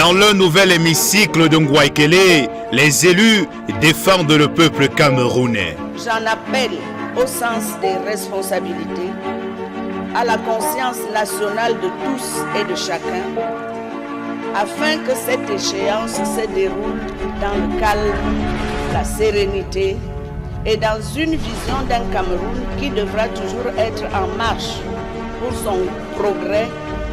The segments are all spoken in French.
Dans le nouvel hémicycle de Ngouaikele, les élus défendent le peuple camerounais. J'en appelle au sens des responsabilités, à la conscience nationale de tous et de chacun, afin que cette échéance se déroule dans le calme, la sérénité et dans une vision d'un Cameroun qui devra toujours être en marche pour son progrès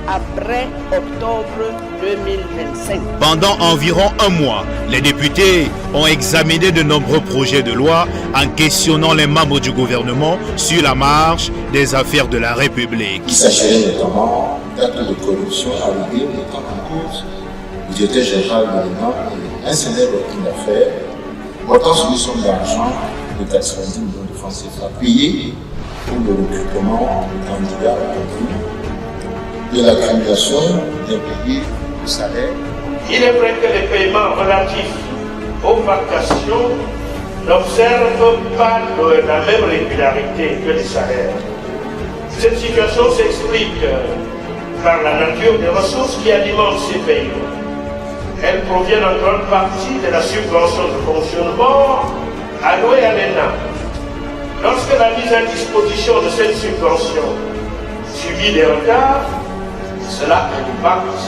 après octobre 2025. Pendant environ un mois, les députés ont examiné de nombreux projets de loi en questionnant les membres du gouvernement sur la marche des affaires de la République. Il s'agirait notamment d'actes de corruption allégués mettant en cause le directeur général de l'État et un célèbre homme d'affaires portant sur une somme d'argent de 90 millions de francs CFA payés pour le recrutement de candidats à Cameroun, de l'accumulation d'impayés de salaire. Il est vrai que les paiements relatifs aux vacations n'observent pas la même régularité que les salaires. Cette situation s'explique par la nature des ressources qui alimentent ces paiements. Elles proviennent en grande partie de la subvention de fonctionnement allouée à l'ENA. Lorsque la mise à disposition de cette subvention subit des retards, cela impacte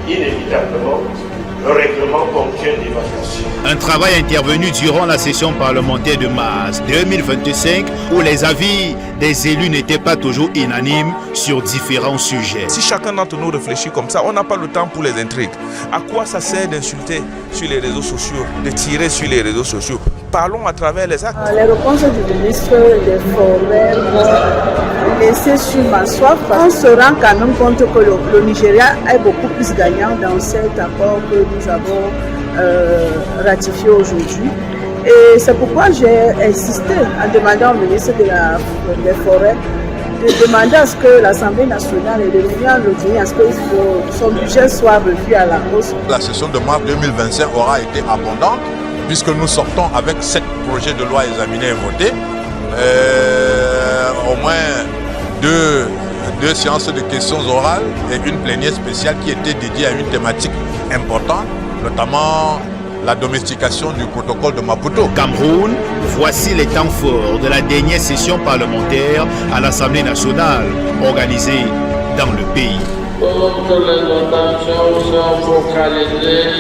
inévitablement le règlement ponctuel des vacations. Un travail intervenu durant la session parlementaire de mars 2025 où les avis des élus n'étaient pas toujours unanimes sur différents sujets. Si chacun d'entre nous réfléchit comme ça, on n'a pas le temps pour les intrigues. À quoi ça sert d'insulter sur les réseaux sociaux, de tirer sur les réseaux sociaux? Parlons à travers les actes. Les réponses du ministre des Forêts vont laisser sur ma soif. On se rend quand même compte que le Nigeria est beaucoup plus gagnant dans cet accord que nous avons ratifié aujourd'hui. Et c'est pourquoi j'ai insisté en demandant au ministre des Forêts de demander à ce que l'Assemblée nationale et l'Union européenne, à ce que son budget soit revu à la hausse. La session de mars 2025 aura été abondante, puisque nous sortons avec 7 projets de loi examinés et votés, au moins deux séances de questions orales et une plénière spéciale qui était dédiée à une thématique importante, notamment la domestication du protocole de Maputo. Cameroun, voici les temps forts de la dernière session parlementaire à l'Assemblée nationale organisée dans le pays. Toutes les votations sont focalisées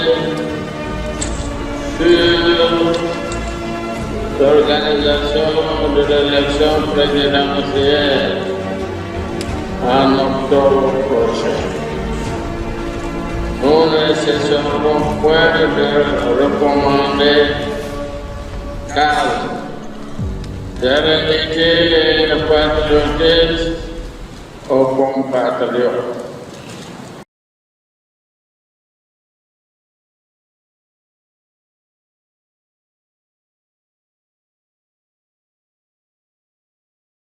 sur l'organisation de l'élection présidentielle en octobre prochain. Nous ne cesserons point de recommander calme, sérénité et patriotisme aux compatriotes.